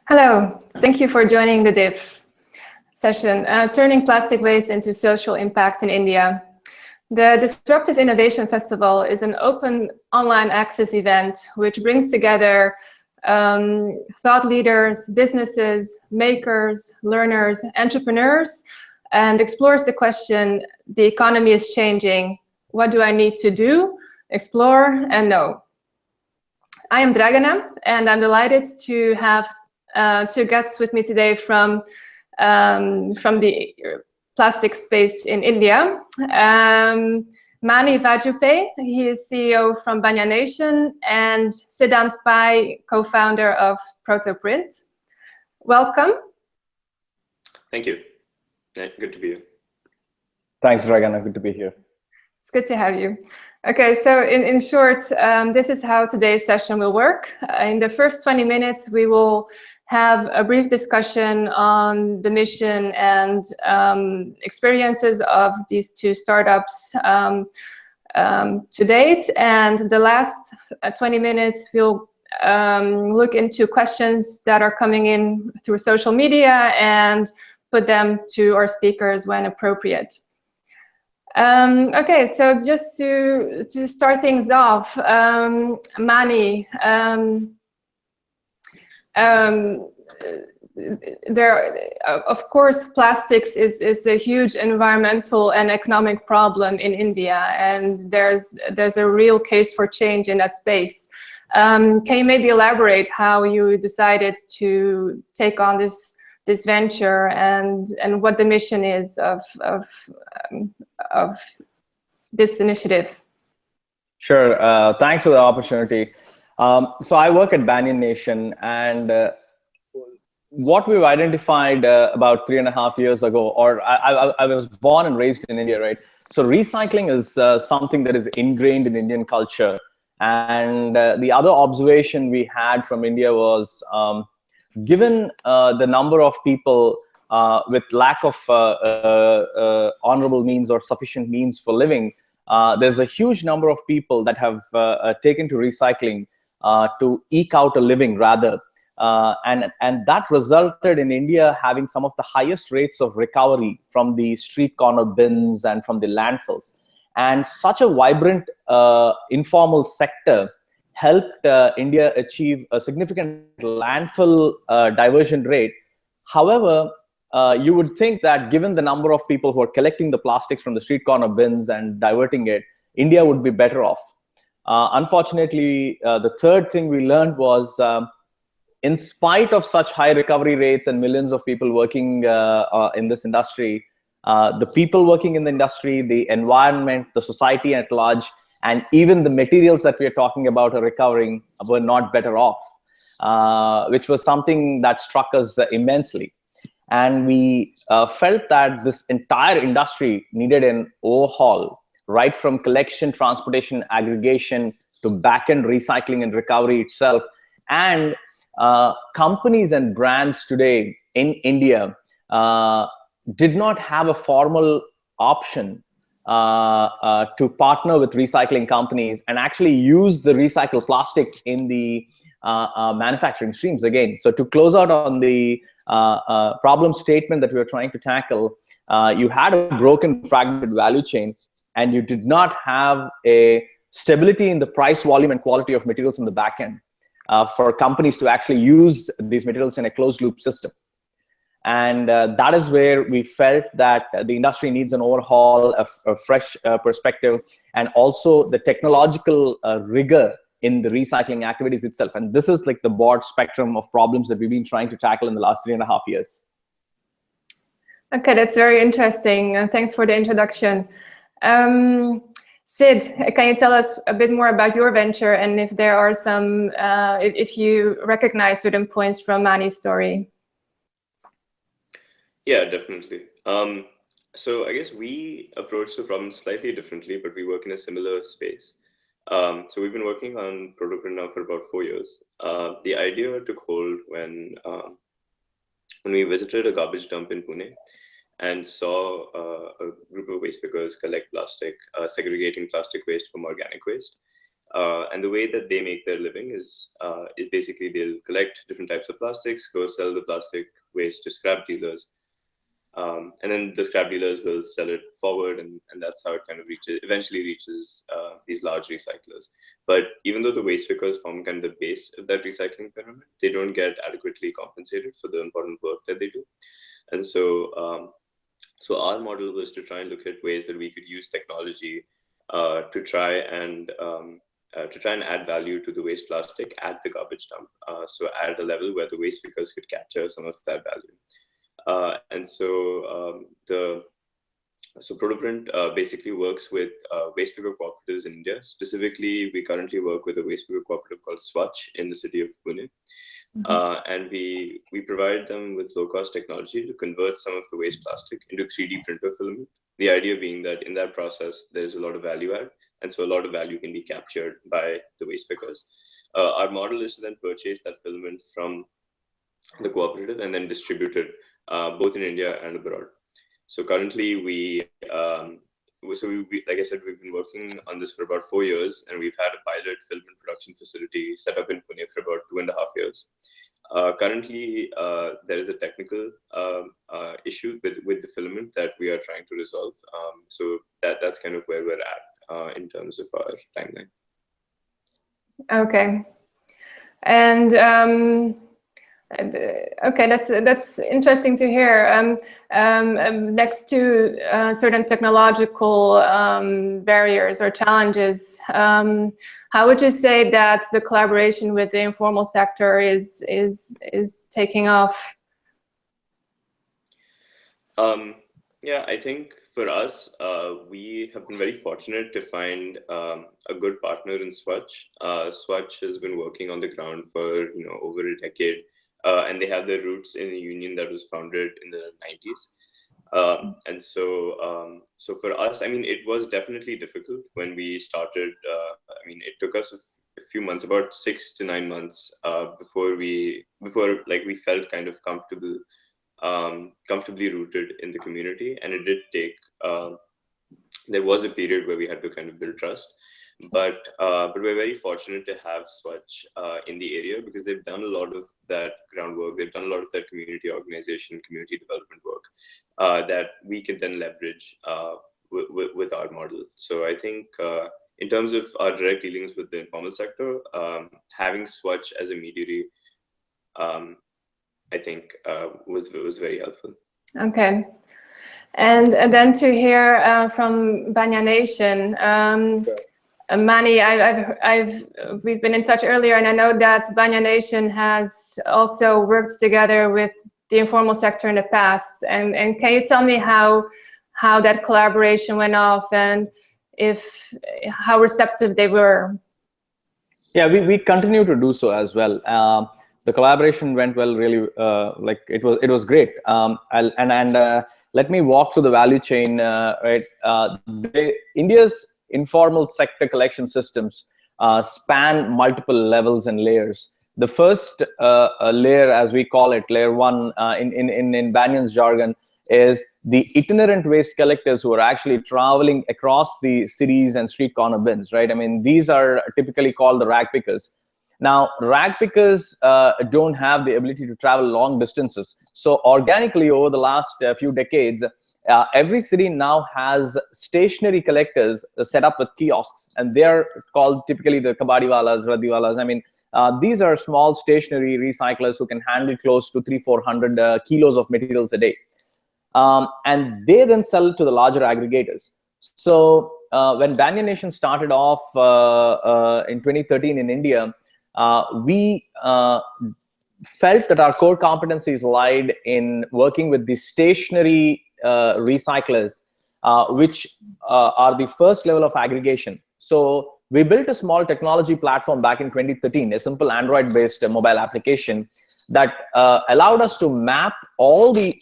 Hello, thank you for joining the DIF session, Turning Plastic Waste into Social Impact in India. The Disruptive Innovation Festival is an open online access event which brings together thought leaders, businesses, makers, learners, entrepreneurs, and explores the question, the economy is changing, what do I need to do, explore, and know? I am Dragana, and I'm delighted to have two guests with me today from the plastic space in India. Mani Vajupe, he is CEO from Banyan Nation, and Siddhant Pai, co-founder of Protoprint. Welcome. Thank you. Good to be here. Thanks, Dragana. Good to be here. It's good to have you. Okay, so in short, this is how today's session will work. In the first 20 minutes, we will have a brief discussion on the mission and experiences of these two startups to date. And the last 20 minutes, we'll look into questions that are coming in through social media and put them to our speakers when appropriate. Okay, so just to start things off, Mani, of course, plastics is a huge environmental and economic problem in India, and there's a real case for change in that space. Can you maybe elaborate how you decided to take on this venture and what the mission is of this initiative? Sure. Thanks for the opportunity. So I work at Banyan Nation, and what we've identified about 3.5 years ago, or I was born and raised in India, right? So recycling is something that is ingrained in Indian culture. And the other observation we had from India was, given the number of people with lack of honorable means or sufficient means for living, there's a huge number of people that have taken to recycling to eke out a living rather. And that resulted in India having some of the highest rates of recovery from the street corner bins and from the landfills. And such a vibrant informal sector helped India achieve a significant landfill diversion rate. However, you would think that given the number of people who are collecting the plastics from the street corner bins and diverting it, India would be better off. Unfortunately, the third thing we learned was, in spite of such high recovery rates and millions of people working in this industry, the people working in the industry, the environment, the society at large, and even the materials that we are talking about are recovering were not better off, which was something that struck us immensely. And we felt that this entire industry needed an overhaul, right from collection, transportation, aggregation to back-end recycling and recovery itself. And companies and brands today in India did not have a formal option to partner with recycling companies and actually use the recycled plastic in the manufacturing streams again. So to close out on the problem statement that we were trying to tackle, you had a broken, fragmented value chain, and you did not have a stability in the price, volume, and quality of materials in the back end for companies to actually use these materials in a closed loop system. And that is where we felt that the industry needs an overhaul, a fresh perspective, and also the technological rigor in the recycling activities itself. And this is like the broad spectrum of problems that we've been trying to tackle in the last 3.5 years. Okay, that's very interesting. Thanks for the introduction. Sid, can you tell us a bit more about your venture and if there are some, if you recognize certain points from Mani's story? Yeah, definitely. So I guess we approach the problem slightly differently, but we work in a similar space. So we've been working on Protoprint now for about 4 years. The idea took hold when we visited a garbage dump in Pune and saw a group of waste pickers collect plastic, segregating plastic waste from organic waste. And the way that they make their living is basically they'll collect different types of plastics, go sell the plastic waste to scrap dealers, and then the scrap dealers will sell it forward, and that's how it kind of eventually reaches these large recyclers. But even though the waste pickers form kind of the base of that recycling pyramid, they don't get adequately compensated for the important work that they do. And so, so our model was to try and look at ways that we could use technology to try and add value to the waste plastic at the garbage dump. So at a level where the waste pickers could capture some of that value. And so so Protoprint basically works with waste picker cooperatives in India. Specifically, we currently work with a waste picker cooperative called SWaCH in the city of Pune. And we provide them with low-cost technology to convert some of the waste plastic into 3D printer filament. The idea being that in that process, there's a lot of value add, and so a lot of value can be captured by the waste pickers. Our model is to then purchase that filament from the cooperative and then distribute it both in India and abroad. So currently, like I said, we've been working on this for about 4 years, and we've had a pilot filament production facility set up in Pune for about 2.5 years. Currently, there is a technical issue with the filament that we are trying to resolve. So that's kind of where we're at in terms of our timeline. Okay, and okay, that's interesting to hear. Next to certain technological barriers or challenges, how would you say that the collaboration with the informal sector is taking off? Yeah, I think for us, we have been very fortunate to find a good partner in SWaCH. SWaCH has been working on the ground for over a decade. And they have their roots in a union that was founded in the 90s. And so, so for us, I mean, it was definitely difficult when we started. I mean, it took us a few months, about 6 to 9 months, before we felt kind of comfortably rooted in the community. And it did take. There was a period where we had to kind of build trust. But we're very fortunate to have SWaCH in the area because they've done a lot of that groundwork. They've done a lot of that community organization, community development work that we can then leverage with our model. So I think in terms of our direct dealings with the informal sector, having SWaCH as a mediator, I think was very helpful. Okay. And then to hear from Banyan Nation, Mani, we've been in touch earlier, and I know that Banyan Nation has also worked together with the informal sector in the past. And can you tell me how that collaboration went off and how receptive they were? Yeah, we continue to do so as well. The collaboration went well, really. Like it was great. Let me walk through the value chain. Right, India's informal sector collection systems span multiple levels and layers. The first layer, as we call it, layer one in Banyan's jargon, is the itinerant waste collectors who are actually traveling across the cities and street corner bins, right? I mean, these are typically called the rag pickers. Now, rag pickers don't have the ability to travel long distances. So organically, over the last few decades, every city now has stationary collectors set up with kiosks, and they're called typically the kabadiwalas, radiwalas. I mean, these are small stationary recyclers who can handle close to 300-400 kilos of materials a day. And they then sell to the larger aggregators. So when Banyan Nation started off in 2013 in India, we felt that our core competencies lied in working with the stationary recyclers, which are the first level of aggregation. So we built a small technology platform back in 2013, a simple Android-based mobile application that allowed us to map all the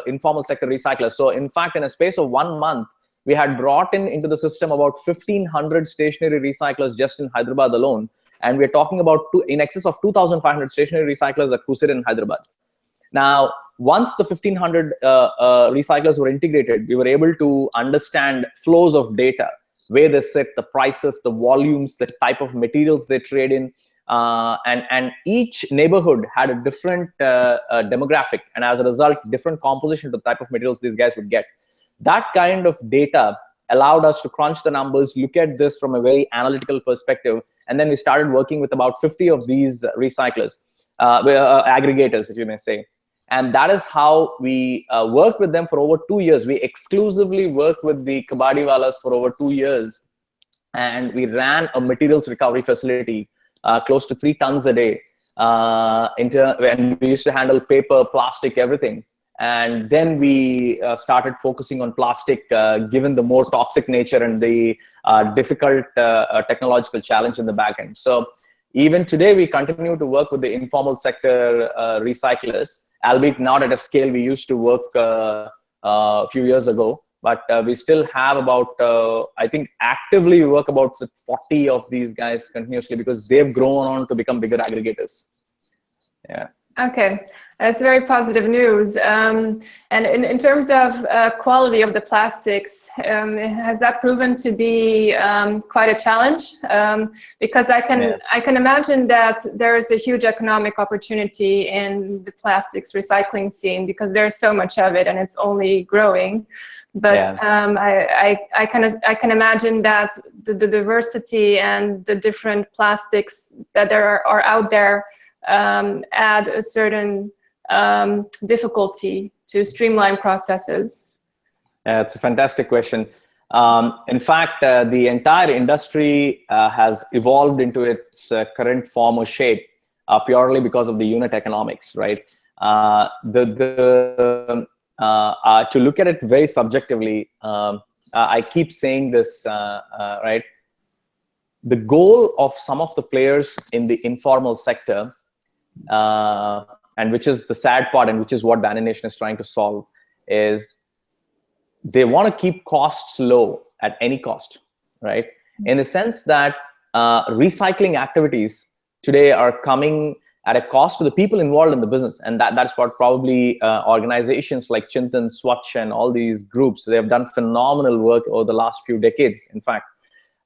informal sector recyclers. So in fact, in a space of 1 month, we had brought into the system about 1,500 stationary recyclers just in Hyderabad alone. And we're talking about in excess of 2,500 stationary recyclers that sit in Hyderabad. Now, once the 1,500 recyclers were integrated, we were able to understand flows of data. where they sit, the prices, the volumes, the type of materials they trade in. And each neighborhood had a different demographic, and as a result, different composition to the type of materials these guys would get. That kind of data allowed us to crunch the numbers, look at this from a very analytical perspective, and then we started working with about 50 of these recyclers, aggregators, if you may say. And that is how we worked with them for over 2 years. We exclusively worked with the kabadiwalas for over 2 years, and we ran a materials recovery facility close to 3 tons a day. And we used to handle paper, plastic, everything. And then we started focusing on plastic, given the more toxic nature and the difficult technological challenge in the back end. So even today, we continue to work with the informal sector recyclers, albeit not at a scale we used to work a few years ago. But we still have about, I think actively we work about 40 of these guys continuously, because they've grown on to become bigger aggregators. Yeah. Okay, that's very positive news. And in terms of quality of the plastics, has that proven to be quite a challenge? Because I can imagine that there is a huge economic opportunity in the plastics recycling scene, because there's so much of it and it's only growing. But I can imagine that the diversity and the different plastics that there are out there add a certain difficulty to streamline processes. It's a fantastic question. In fact, the entire industry has evolved into its current form or shape purely because of the unit economics, right? To look at it very subjectively, I keep saying this, right? The goal of some of the players in the informal sector, and which is the sad part, and which is what Banyan Nation is trying to solve, is they want to keep costs low at any cost, right? In the sense that recycling activities today are coming at a cost to the people involved in the business. And that's what probably organizations like Chintan, SWaCH, and all these groups, they have done phenomenal work over the last few decades, in fact.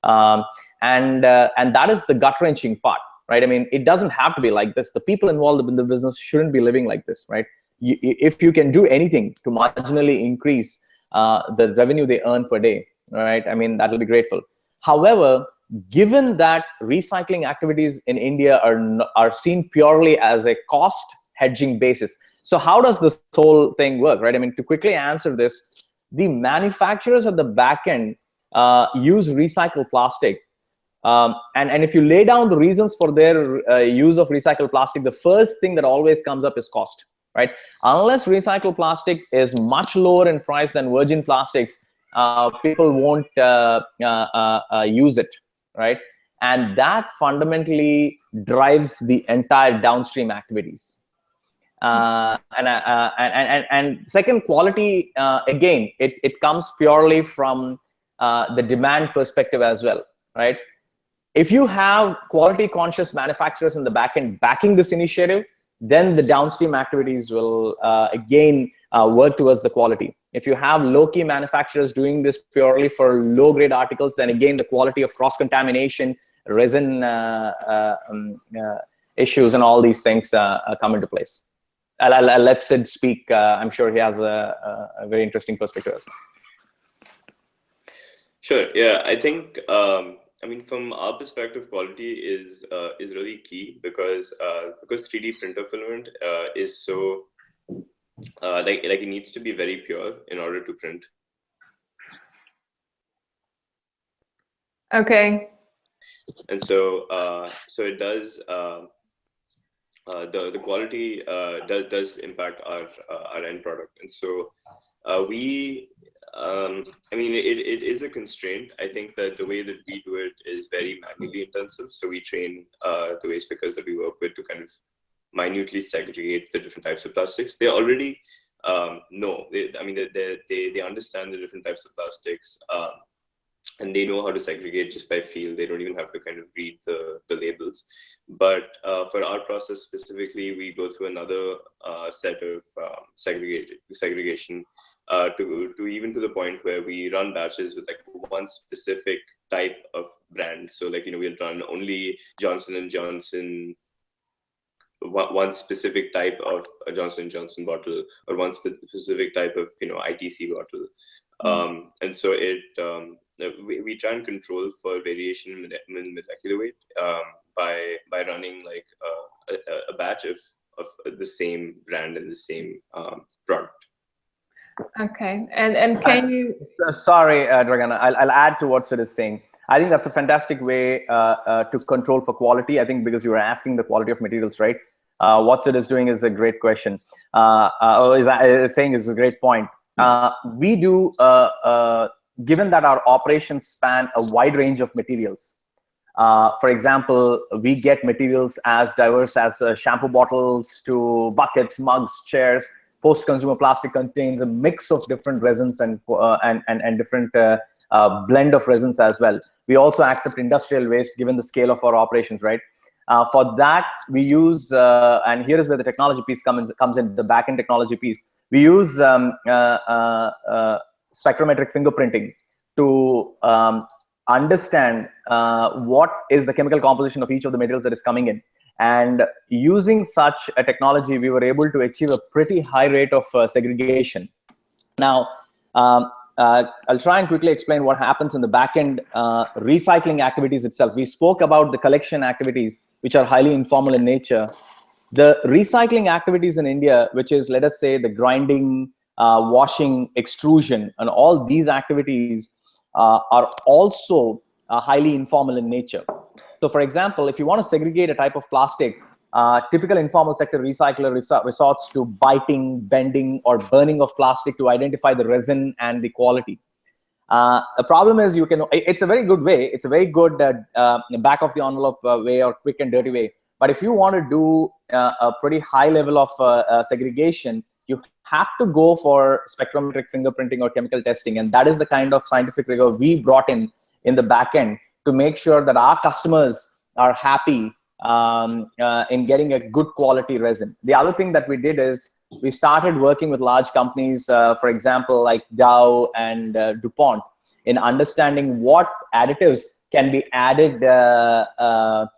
And that is the gut-wrenching part, right? I mean, it doesn't have to be like this. The people involved in the business shouldn't be living like this, right? If you can do anything to marginally increase the revenue they earn per day, right? I mean, that will be grateful. However, given that recycling activities in India are seen purely as a cost hedging basis. So how does this whole thing work, right? I mean, to quickly answer this, the manufacturers at the back end use recycled plastic. And if you lay down the reasons for their use of recycled plastic, the first thing that always comes up is cost, right? Unless recycled plastic is much lower in price than virgin plastics, people won't use it, right? And that fundamentally drives the entire downstream activities. And second, quality, again, it comes purely from the demand perspective as well, right? If you have quality conscious manufacturers in the back end backing this initiative, then the downstream activities will again work towards the quality. If you have low-key manufacturers doing this purely for low-grade articles, then again the quality of cross-contamination, resin issues, and all these things come into place. I'll let Sid speak. I'm sure he has a very interesting perspective as well. Sure. Yeah, I think. I mean, from our perspective, quality is really key because 3D printer filament is so like it needs to be very pure in order to print. Okay. And so it does the quality does impact our end product, and so I mean, it is a constraint. I think that the way that we do it is very manually intensive. So we train the waste pickers that we work with to kind of minutely segregate the different types of plastics. They already know. They understand the different types of plastics, and they know how to segregate just by feel. They don't even have to kind of read the labels. But for our process specifically, we go through another set of segregation. to even to the point where we run batches with like one specific type of brand. So like, we'll run only Johnson and Johnson, one specific type of a Johnson & Johnson bottle, or one specific type of ITC bottle. And so we try and control for variation in molecular weight by running like a batch of the same brand and the same product. Okay, and can you? Sorry, Dragana, I'll add to what Sid is saying. I think that's a fantastic way to control for quality. I think because you were asking the quality of materials, right? What Sid is doing is a great question. Is saying is a great point. We do, given that our operations span a wide range of materials. For example, we get materials as diverse as shampoo bottles to buckets, mugs, chairs. Post-consumer plastic contains a mix of different resins and different blend of resins as well. We also accept industrial waste given the scale of our operations, right? For that, we use, and here is where the technology piece comes in, the back-end technology piece. We use spectrometric fingerprinting to understand what is the chemical composition of each of the materials that is coming in. And using such a technology, we were able to achieve a pretty high rate of segregation. Now, I'll try and quickly explain what happens in the back-end recycling activities itself. We spoke about the collection activities, which are highly informal in nature. The recycling activities in India, which is, let us say, the grinding, washing, extrusion, and all these activities are also highly informal in nature. So for example, if you want to segregate a type of plastic, typical informal sector recycler resorts to biting, bending, or burning of plastic to identify the resin and the quality. The problem is it's a very good way. It's a very good back of the envelope way, or quick and dirty way. But if you want to do a pretty high level of segregation, you have to go for spectrometric fingerprinting or chemical testing. And that is the kind of scientific rigor we brought in the back end to make sure that our customers are happy in getting a good quality resin. The other thing that we did is we started working with large companies, for example, like Dow and DuPont, in understanding what additives can be added to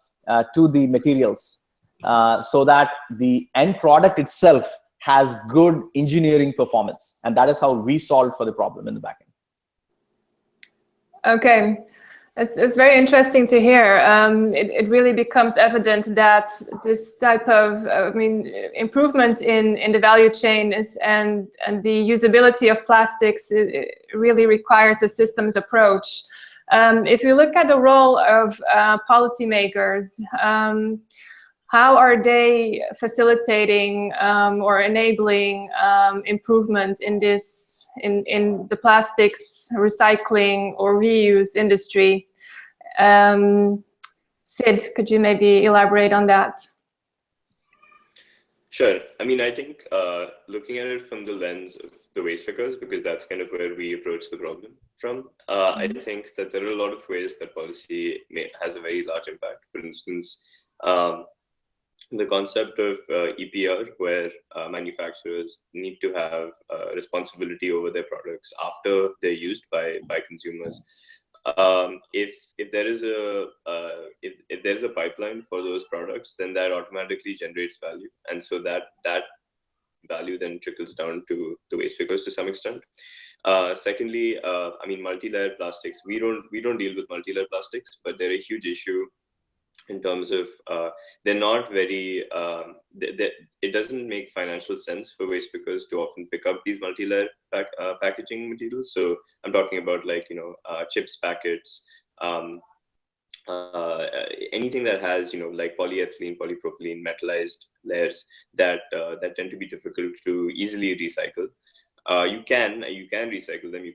the materials so that the end product itself has good engineering performance. And that is how we solved for the problem in the back end. Okay. It's very interesting to hear. It really becomes evident that this type of, improvement in the value chain and the usability of plastics, it really requires a systems approach. If you look at the role of policymakers, how are they facilitating or enabling improvement in the plastics recycling or reuse industry? Sid, could you maybe elaborate on that? Sure. I think looking at it from the lens of the waste pickers, because that's kind of where we approach the problem from, I think that there are a lot of ways that policy has a very large impact. For instance, the concept of EPR, where manufacturers need to have responsibility over their products after they're used by consumers. If there is a pipeline for those products, then that automatically generates value, and so that value then trickles down to the waste pickers to some extent. Secondly, multi-layer plastics. We don't deal with multi-layer plastics, but they're a huge issue in terms of they're not very, it doesn't make financial sense for waste pickers to often pick up these multi-layer packaging materials. So I'm talking about chips packets, anything that has like polyethylene, polypropylene, metallized layers that tend to be difficult to easily recycle. You can recycle them.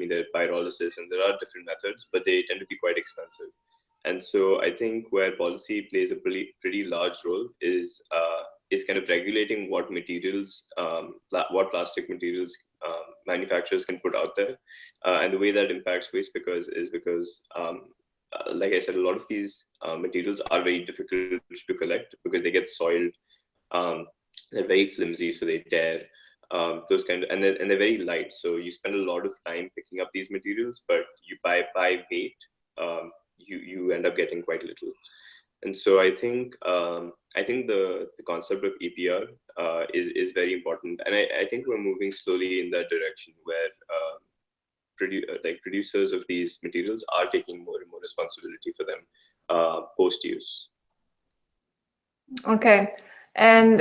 There are pyrolysis and there are different methods, but they tend to be quite expensive. And so I think where policy plays a pretty large role is kind of regulating what materials, what plastic materials manufacturers can put out there. And the way that impacts waste pickers is because, like I said, a lot of these materials are very difficult to collect because they get soiled. They're very flimsy, so they tear. those kind of, and they're very light. So you spend a lot of time picking up these materials, but you by weight, you end up getting quite little. And so I think the concept of EPR is very important, and I think we're moving slowly in that direction where producers of these materials are taking more and more responsibility for them post use. Okay, and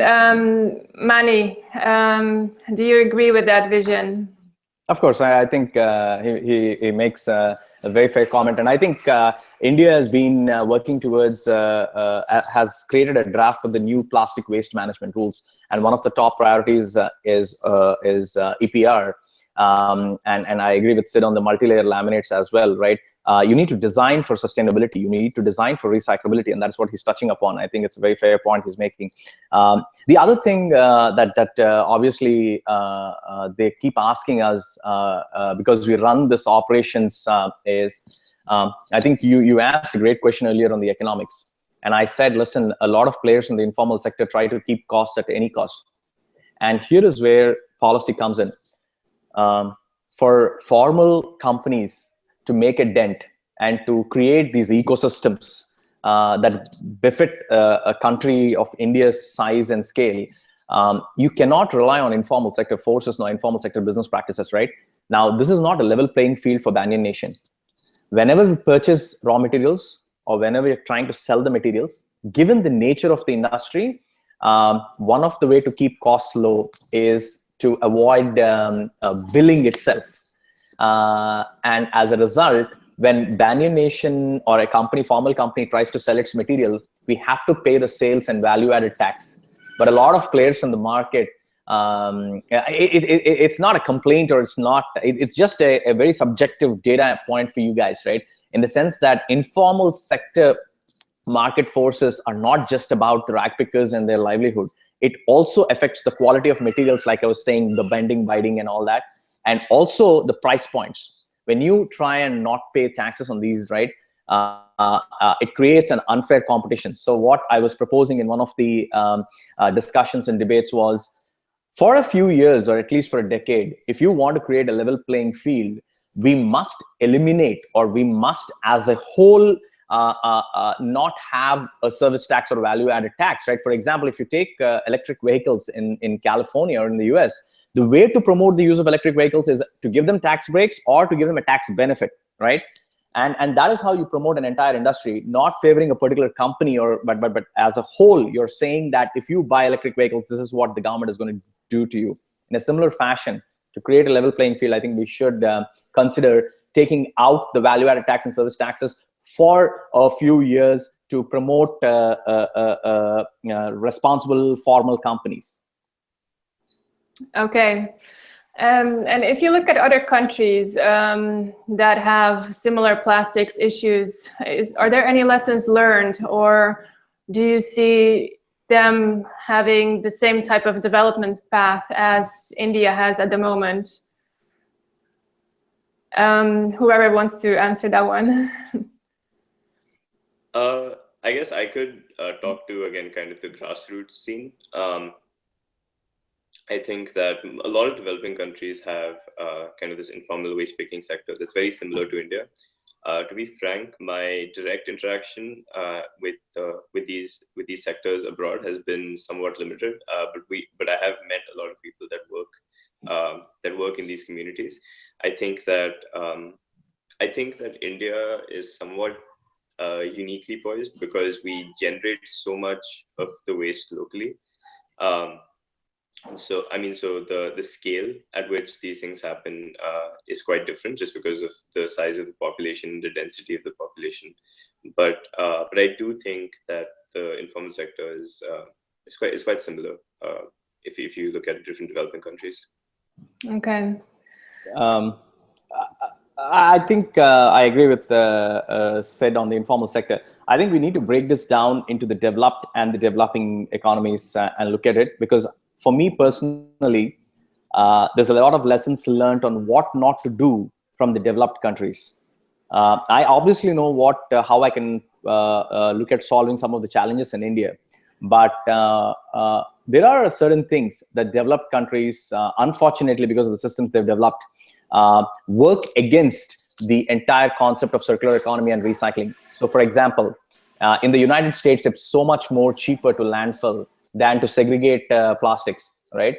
Mani, do you agree with that vision? Of course, I think he makes a very fair comment, and I think India has been working towards has created a draft of the new plastic waste management rules, and one of the top priorities is EPR, and I agree with Sid on the multi-layer laminates as well, right? You need to design for sustainability. You need to design for recyclability, and that's what he's touching upon. I think it's a very fair point he's making. The other thing that obviously they keep asking us because we run this operations is, I think you asked a great question earlier on the economics, and I said, listen, a lot of players in the informal sector try to keep costs at any cost, and here is where policy comes in. For formal companies to make a dent and to create these ecosystems that befit a country of India's size and scale, you cannot rely on informal sector forces nor informal sector business practices, right? Now, this is not a level playing field for Banyan Nation. Whenever we purchase raw materials or whenever you're trying to sell the materials, given the nature of the industry, one of the way to keep costs low is to avoid billing itself. And as a result, when Banyan Nation or a company, formal company, tries to sell its material, we have to pay the sales and value-added tax. But a lot of players in the market, it's not a complaint, or it's just a very subjective data point for you guys, right? In the sense that informal sector market forces are not just about the rag pickers and their livelihood. It also affects the quality of materials, like I was saying, the bending, biting, and all that. And also the price points. When you try and not pay taxes on these, right, it creates an unfair competition. So what I was proposing in one of the discussions and debates was, for a few years, or at least for a decade, if you want to create a level playing field, we must eliminate, or we must as a whole not have a service tax or value-added tax, right? For example, if you take electric vehicles in California or in the US, the way to promote the use of electric vehicles is to give them tax breaks or to give them a tax benefit, right? And that is how you promote an entire industry, not favoring a particular company, but as a whole, you're saying that if you buy electric vehicles, this is what the government is going to do to you. In a similar fashion, to create a level playing field, I think we should consider taking out the value-added tax and service taxes for a few years to promote responsible formal companies. Okay. And if you look at other countries that have similar plastics issues, are there any lessons learned, or do you see them having the same type of development path as India has at the moment? Whoever wants to answer that one. I guess I could talk to, again, kind of the grassroots scene. I think that a lot of developing countries have kind of this informal waste picking sector that's very similar to India. To be frank, my direct interaction with these sectors abroad has been somewhat limited. But I have met a lot of people that work in these communities. I think that India is somewhat uniquely poised because we generate so much of the waste locally. So the scale at which these things happen is quite different, just because of the size of the population, the density of the population. But I do think that the informal sector is quite similar if you look at different developing countries. Okay. I think I agree with Sid on the informal sector. I think we need to break this down into the developed and the developing economies and look at it, because for me personally, there's a lot of lessons learned on what not to do from the developed countries. I obviously know how I can look at solving some of the challenges in India. But there are certain things that developed countries, unfortunately, because of the systems they've developed, work against the entire concept of circular economy and recycling. So, for example, in the United States, it's so much more cheaper to landfill than to segregate plastics, right?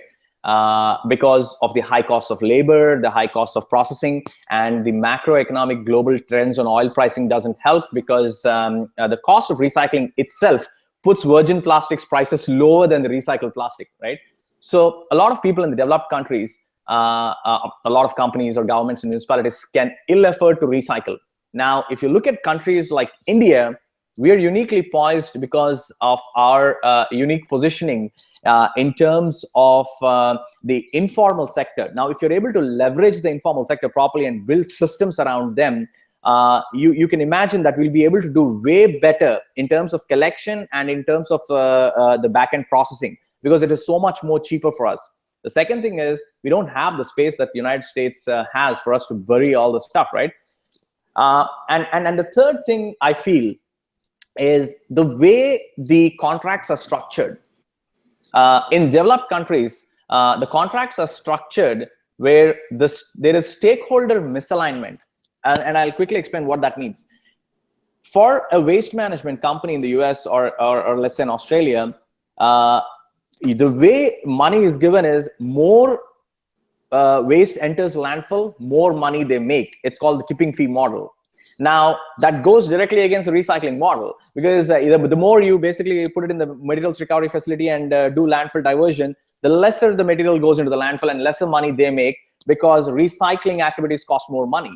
Because of the high cost of labor, the high cost of processing, and the macroeconomic global trends on oil pricing doesn't help, because the cost of recycling itself puts virgin plastics prices lower than the recycled plastic, right? So a lot of people in the developed countries, a lot of companies or governments and municipalities can ill afford to recycle. Now, if you look at countries like India, we are uniquely poised because of our unique positioning in terms of the informal sector. Now, if you're able to leverage the informal sector properly and build systems around them, you can imagine that we'll be able to do way better in terms of collection and in terms of the back-end processing, because it is so much more cheaper for us. The second thing is, we don't have the space that the United States has for us to bury all the stuff, right? And the third thing I feel is the way the contracts are structured. In developed countries, the contracts are structured where there is stakeholder misalignment. And I'll quickly explain what that means. For a waste management company in the US or let's say in Australia, the way money is given is more waste enters landfill, more money they make. It's called the tipping fee model. Now, that goes directly against the recycling model, because the more you basically put it in the materials recovery facility and do landfill diversion, the lesser the material goes into the landfill and lesser money they make, because recycling activities cost more money.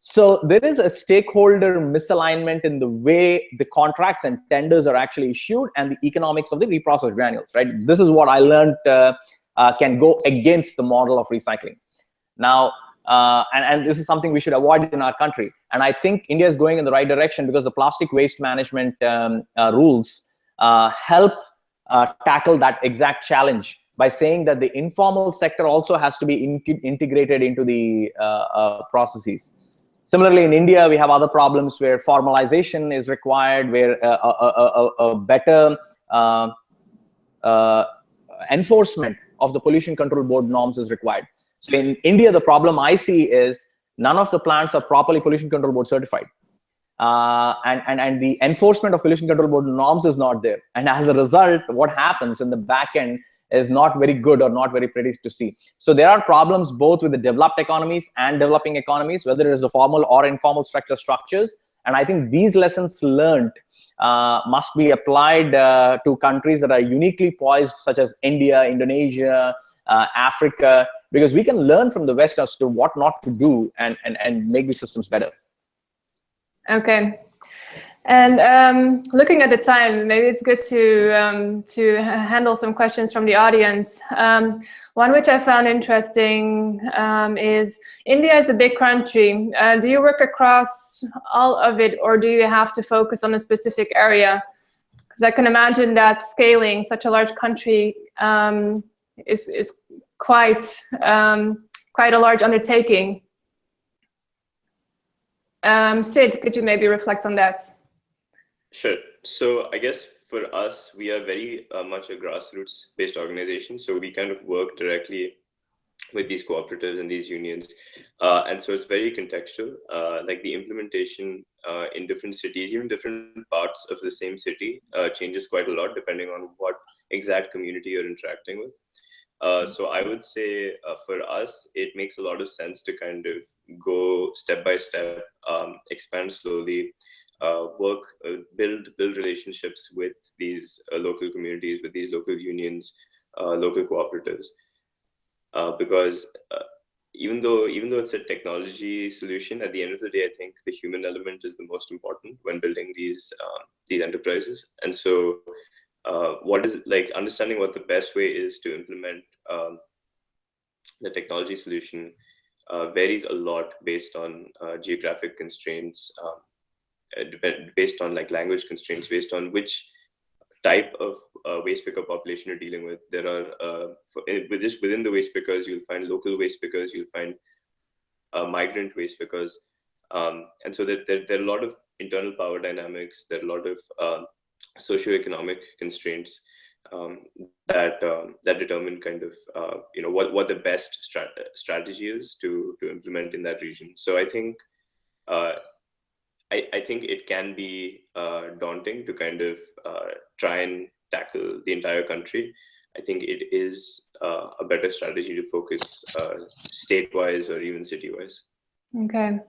So there is a stakeholder misalignment in the way the contracts and tenders are actually issued and the economics of the reprocessed granules, right? This is what I learned can go against the model of recycling. Now, and this is something we should avoid in our country. And I think India is going in the right direction, because the plastic waste management rules help tackle that exact challenge by saying that the informal sector also has to be integrated into the processes. Similarly, in India, we have other problems where formalization is required, where a better enforcement of the pollution control board norms is required. So in India, the problem I see is none of the plants are properly pollution control board certified. And the enforcement of pollution control board norms is not there. And as a result, what happens in the back end is not very good or not very pretty to see. So there are problems both with the developed economies and developing economies, whether it is the formal or informal structures. And I think these lessons learned must be applied to countries that are uniquely poised, such as India, Indonesia, Africa, because we can learn from the West as to what not to do and make these systems better. Okay. And looking at the time, maybe it's good to handle some questions from the audience. One which I found interesting is, India is a big country. Do you work across all of it, or do you have to focus on a specific area? Because I can imagine that scaling such a large country is quite a large undertaking. Sid, could you maybe reflect on that? Sure. So I guess for us, we are very much a grassroots-based organization. So we kind of work directly with these cooperatives and these unions. And so it's very contextual. Like the implementation in different cities, even different parts of the same city, changes quite a lot depending on what exact community you're interacting with. So I would say for us, it makes a lot of sense to kind of go step by step, expand slowly, build relationships with these local communities, with these local unions, local cooperatives, because even though it's a technology solution, at the end of the day, I think the human element is the most important when building these enterprises. And so, what is it, like understanding what the best way is to implement the technology solution varies a lot based on geographic constraints. Based on like language constraints, based on which type of waste picker population you're dealing with. There are, just within the waste pickers, you'll find local waste pickers, you'll find migrant waste pickers. And so there are a lot of internal power dynamics, there are a lot of socioeconomic constraints that determine kind of what the best strategy is to implement in that region. So I think it can be daunting to kind of try and tackle the entire country. I think it is a better strategy to focus state-wise or even city-wise. Okay.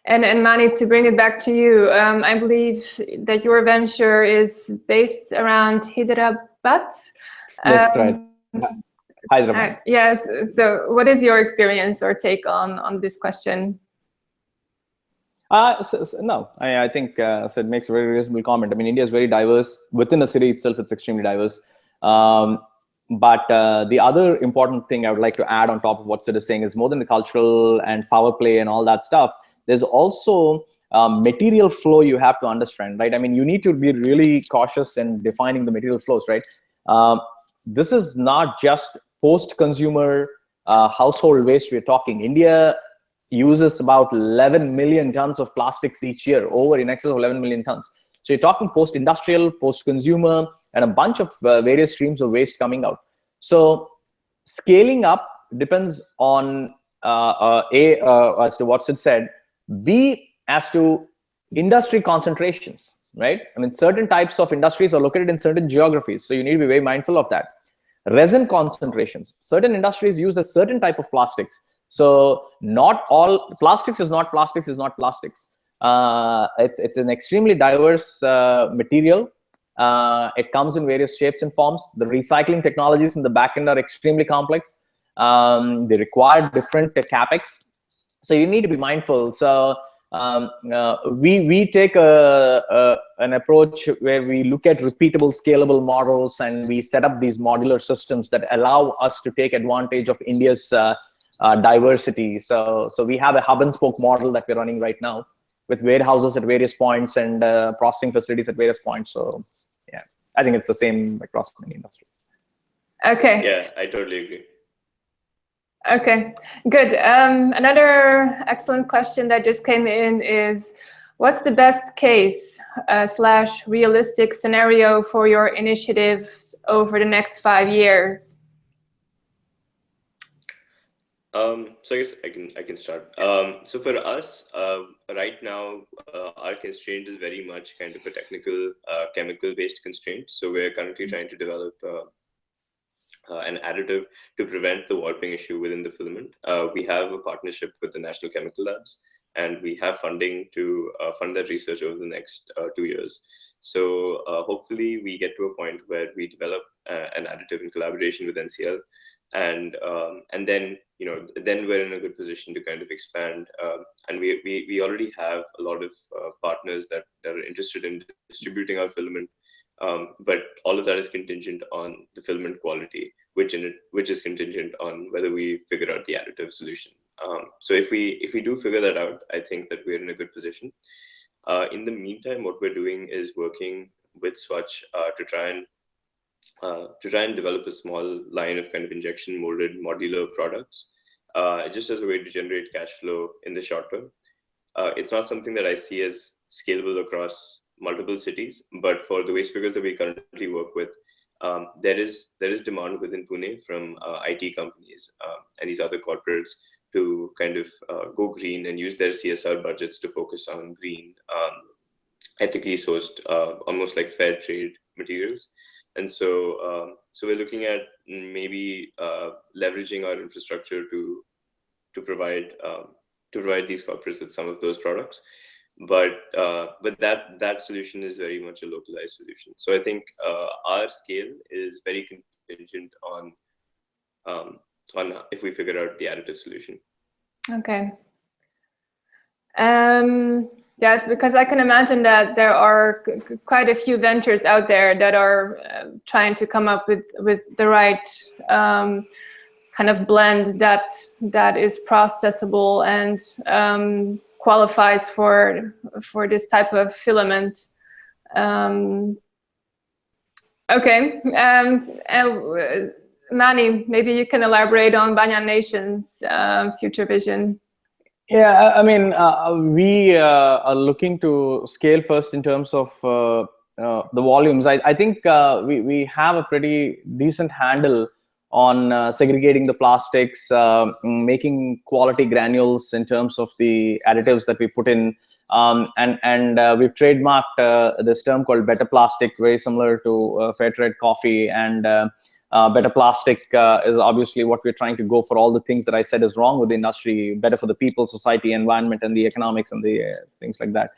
And Mani, to bring it back to you, I believe that your venture is based around Hyderabad. Yes, right. Hyderabad. Yes. So what is your experience or take on this question? No, I think so it makes a very reasonable comment. I mean, India is very diverse. Within a city itself, it's extremely diverse. But the other important thing I would like to add on top of what Sid is saying is more than the cultural and power play and all that stuff, there's also material flow you have to understand, right? I mean, you need to be really cautious in defining the material flows, right? This is not just post-consumer household waste we're talking. India uses about 11 million tons of plastics each year, over in excess of 11 million tons. So you're talking post-industrial, post-consumer, and a bunch of various streams of waste coming out. So scaling up depends on as to what Sid said, B, as to industry concentrations, right? I mean, certain types of industries are located in certain geographies, so you need to be very mindful of that. Resin concentrations. Certain industries use a certain type of plastics. So not all plastics is not plastics is not plastics. It's an extremely diverse material. It comes in various shapes and forms. The recycling technologies in the back end are extremely complex. They require different capex. So you need to be mindful. So we take an approach where we look at repeatable, scalable models, and we set up these modular systems that allow us to take advantage of India's diversity. So we have a hub and spoke model that we're running right now, with warehouses at various points and processing facilities at various points. So yeah, I think it's the same across many industries. Okay. Yeah, I totally agree. Okay, good. Another excellent question that just came in is, what's the best case / realistic scenario for your initiatives over the next 5 years? So I guess I can start. So for us, right now, our constraint is very much kind of a technical, chemical-based constraint. So we're currently trying to develop an additive to prevent the warping issue within the filament. We have a partnership with the National Chemical Labs, and we have funding to fund that research over the next 2 years. So hopefully we get to a point where we develop an additive in collaboration with NCL, and then then we're in a good position to kind of expand. And we already have a lot of partners that are interested in distributing our filament. But all of that is contingent on the filament quality, which is contingent on whether we figure out the additive solution. So if we do figure that out, I think that we're in a good position. In the meantime, what we're doing is working with SWaCH to try and develop a small line of kind of injection molded modular products, just as a way to generate cash flow in the short term. It's not something that I see as scalable across multiple cities, but for the waste pickers that we currently work with, there is demand within Pune from IT companies and these other corporates to kind of go green and use their CSR budgets to focus on green, ethically sourced, almost like fair trade materials. And so we're looking at maybe leveraging our infrastructure to provide these corporates with some of those products. But that solution is very much a localized solution. So I think our scale is very contingent on if we figure out the additive solution. Okay. Yes, because I can imagine that there are quite a few ventures out there that are trying to come up with the right kind of blend that is processable and qualifies for this type of filament. Okay, and Mani, maybe you can elaborate on Banyan Nation's future vision. Yeah, I mean, we are looking to scale first in terms of the volumes, I think we have a pretty decent handle on segregating the plastics, making quality granules in terms of the additives that we put in. And we've trademarked this term called BetterPlastic, very similar to fair trade coffee. And BetterPlastic is obviously what we're trying to go for. All the things that I said is wrong with the industry, better for the people, society, environment, and the economics and the things like that.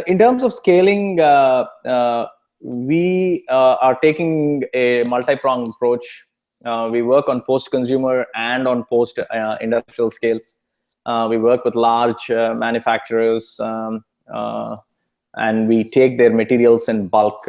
In terms of scaling, we are taking a multi-pronged approach. We work on post-consumer and on post-industrial scales. We work with large manufacturers, and we take their materials in bulk,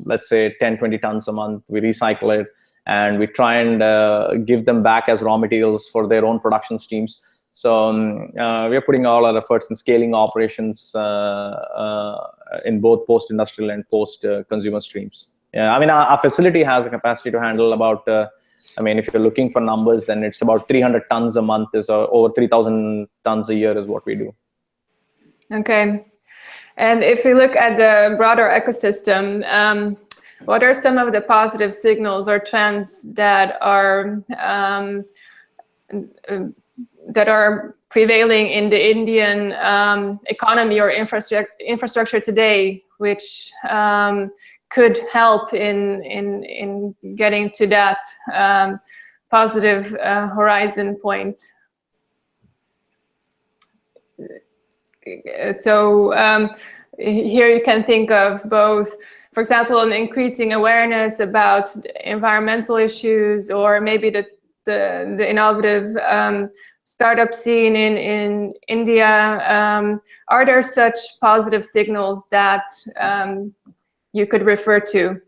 let's say 10, 20 tons a month. We recycle it, and we try and give them back as raw materials for their own production streams. So we are putting all our efforts in scaling operations in both post-industrial and post-consumer streams. Yeah, I mean, our facility has a capacity to handle about, I mean, if you're looking for numbers, then it's about 300 tons a month, is over 3,000 tons a year is what we do. Okay. And if we look at the broader ecosystem, what are some of the positive signals or trends that are prevailing in the Indian economy or infrastructure today, which could help in getting to that positive horizon point? So here you can think of both, for example, an increasing awareness about environmental issues, or maybe the innovative startup scene in India. Are there such positive signals that you could refer to?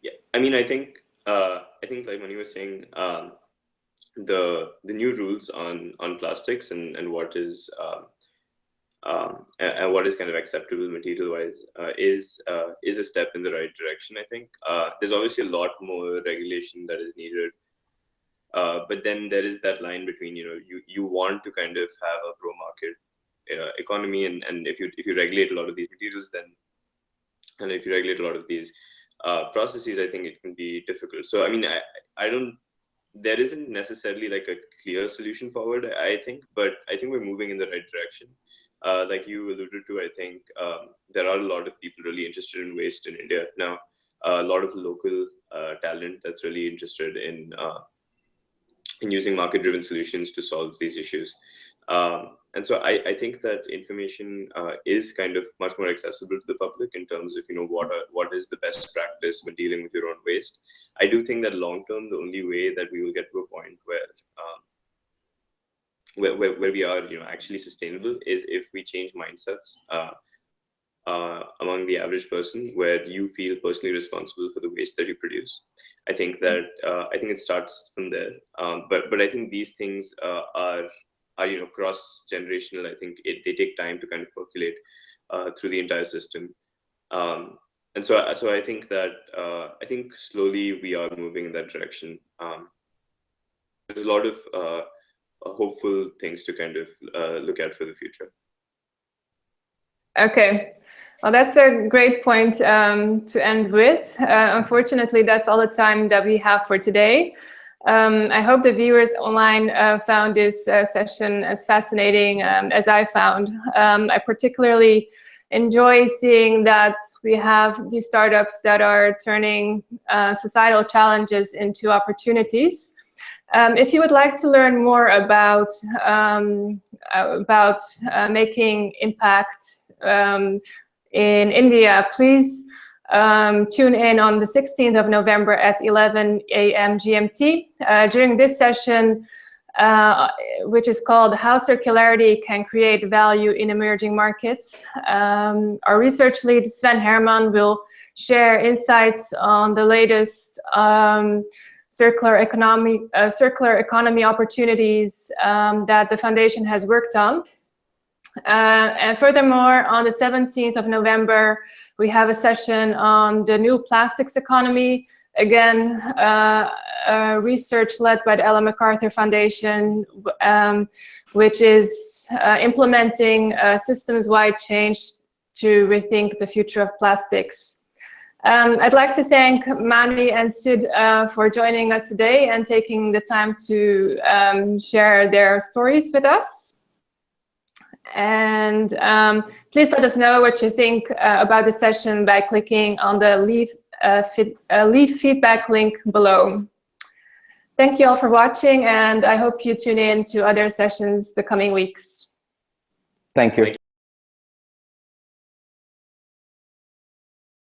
Yeah, I mean, I think like when you were saying, the new rules on plastics and what is and what is kind of acceptable material wise is a step in the right direction. I think there's obviously a lot more regulation that is needed, but then there is that line between, you want to kind of have a pro market economy, and if you regulate a lot of these materials, then, and if you regulate a lot of these processes, I think it can be difficult. So I mean, there isn't necessarily like a clear solution forward, I think, but I think we're moving in the right direction. Like you alluded to, I think there are a lot of people really interested in waste in India now. A lot of local talent that's really interested in using market-driven solutions to solve these issues. And so I think that information is kind of much more accessible to the public in terms of, what is the best practice when dealing with your own waste. I do think that long-term, the only way that we will get to a point where we are, actually sustainable is if we change mindsets among the average person, where you feel personally responsible for the waste that you produce. I think that it starts from there. But I think these things are cross-generational. I think they take time to kind of percolate through the entire system. And so I think that I think slowly we are moving in that direction. There's a lot of hopeful things to kind of look at for the future. Okay. Well, that's a great point to end with. Unfortunately, that's all the time that we have for today. I hope the viewers online found this session as fascinating as I found. I particularly enjoy seeing that we have these startups that are turning societal challenges into opportunities. If you would like to learn more about making impact in India, please tune in on the 16th of November at 11 a.m. GMT. During this session, which is called How Circularity Can Create Value in Emerging Markets, our research lead, Sven Herman, will share insights on the latest circular economy opportunities that the foundation has worked on. And furthermore, on the 17th of November, we have a session on the new plastics economy. Again, research led by the Ellen MacArthur Foundation, which is implementing a systems-wide change to rethink the future of plastics. I'd like to thank Mani and Sid for joining us today and taking the time to share their stories with us. And please let us know what you think about the session by clicking on the leave feedback link below. Thank you all for watching, and I hope you tune in to other sessions the coming weeks. Thank you.